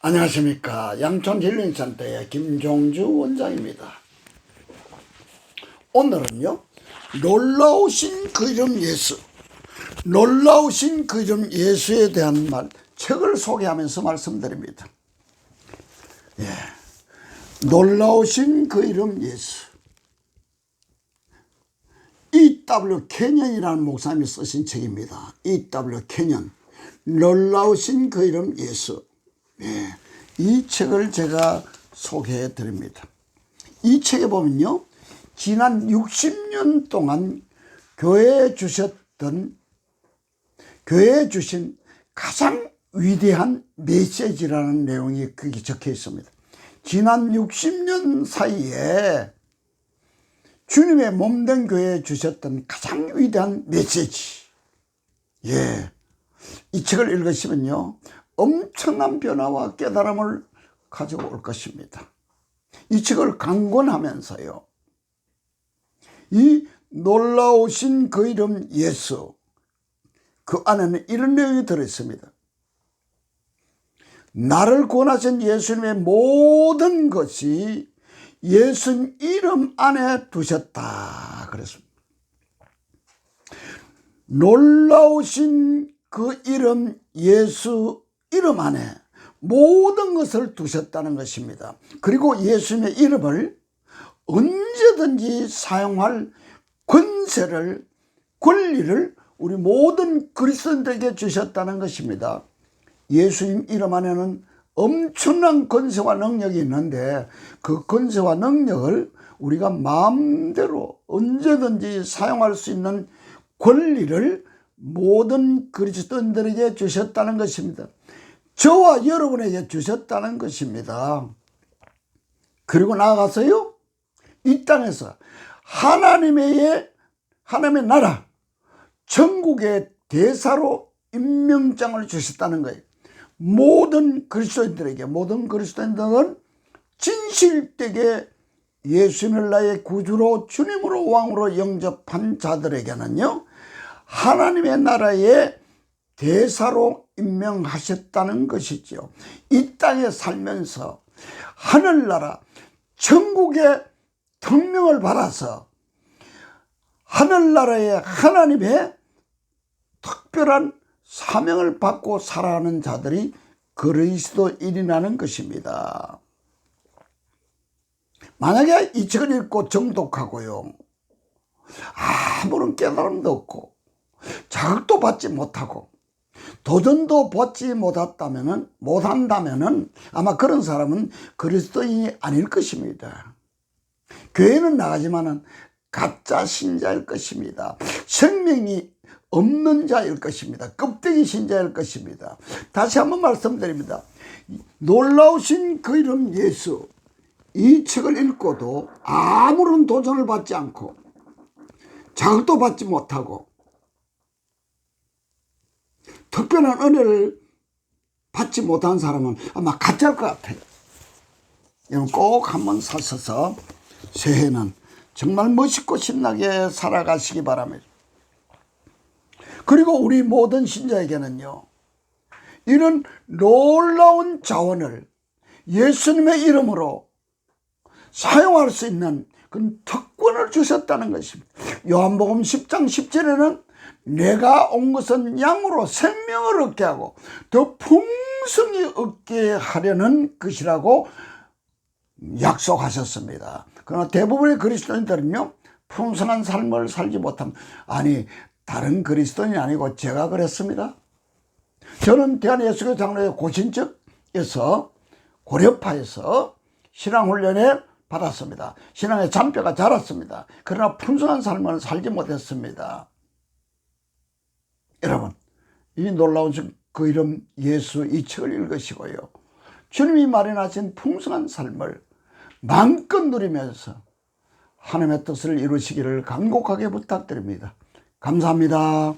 안녕하십니까. 양천힐링센터의 김종주 원장입니다. 오늘은요, 놀라우신 그 이름 예수, 놀라우신 그 이름 예수에 대한 책을 소개하면서 말씀드립니다. 놀라우신 그 이름 예수. E.W. 케년이라는 목사님이 쓰신 책입니다. E.W. 케년, 놀라우신 그 이름 예수. 이 책을 제가 소개해 드립니다. 이 책에 보면요, 지난 60년 동안 교회에 주신 가장 위대한 메시지라는 내용이 거기 적혀 있습니다. 지난 60년 사이에 주님의 몸된 교회에 주셨던 가장 위대한 메시지. 이 책을 읽으시면요, 엄청난 변화와 깨달음을 가져올 것입니다. 이 책을 강권하면서요, 이 놀라우신 그 이름 예수, 그 안에는 이런 내용이 들어있습니다. 나를 구원하신 예수님의 모든 것이 예수 이름 안에 두셨다 그랬습니다. 놀라우신 그 이름 예수 이름 안에 모든 것을 두셨다는 것입니다. 그리고 예수님의 이름을 언제든지 사용할 권리를 우리 모든 그리스도인들에게 주셨다는 것입니다. 예수님 이름 안에는 엄청난 권세와 능력이 있는데 그 권세와 능력을 우리가 마음대로 언제든지 사용할 수 있는 권리를 모든 그리스도인들에게 주셨다는 것입니다. 저와 여러분에게 주셨다는 것입니다. 그리고 나아가서요, 이 땅에서 하나님의 나라, 천국의 대사로 임명장을 주셨다는 거예요. 모든 그리스도인들은 진실되게 예수님을 나의 구주로 주님으로 왕으로 영접한 자들에게는요, 하나님의 나라의 대사로 임명하셨다는 것이죠. 이 땅에 살면서 하늘나라 천국의 특명을 받아서 하늘나라의 하나님의 특별한 사명을 받고 살아가는 자들이 그리스도인이라는 것입니다. 만약에 이 책을 읽고 정독하고요, 아무런 깨달음도 없고 자극도 받지 못하고 도전도 받지 못한다면은 아마 그런 사람은 그리스도인이 아닐 것입니다. 교회는 나가지만은 가짜 신자일 것입니다. 생명이 없는 자일 것입니다. 껍데기 신자일 것입니다. 다시 한번 말씀드립니다. 놀라우신 그 이름 예수, 이 책을 읽고도 아무런 도전을 받지 않고 자극도 받지 못하고 특별한 은혜를 받지 못한 사람은 아마 가짜일 것 같아요. 여러분 꼭 한번 사셔서 새해는 정말 멋있고 신나게 살아가시기 바랍니다. 그리고 우리 모든 신자에게는요, 이런 놀라운 자원을 예수님의 이름으로 사용할 수 있는 그 특권을 주셨다는 것입니다. 요한복음 10장 10절에는 내가 온 것은 양으로 생명을 얻게 하고 더 풍성히 얻게 하려는 것이라고 약속하셨습니다. 그러나 대부분의 그리스도인들은요, 풍성한 삶을 살지 못합니다. 아니, 다른 그리스도인이 아니고 제가 그랬습니다. 저는 대한예수교 장로회 고신척에서 고려파에서 신앙훈련에 받았습니다. 신앙의 잔뼈가 자랐습니다. 그러나 풍성한 삶을 살지 못했습니다. 여러분, 이 놀라운 그 이름 예수 이 책을 읽으시고요, 주님이 마련하신 풍성한 삶을 마음껏 누리면서 하나님의 뜻을 이루시기를 간곡하게 부탁드립니다. 감사합니다.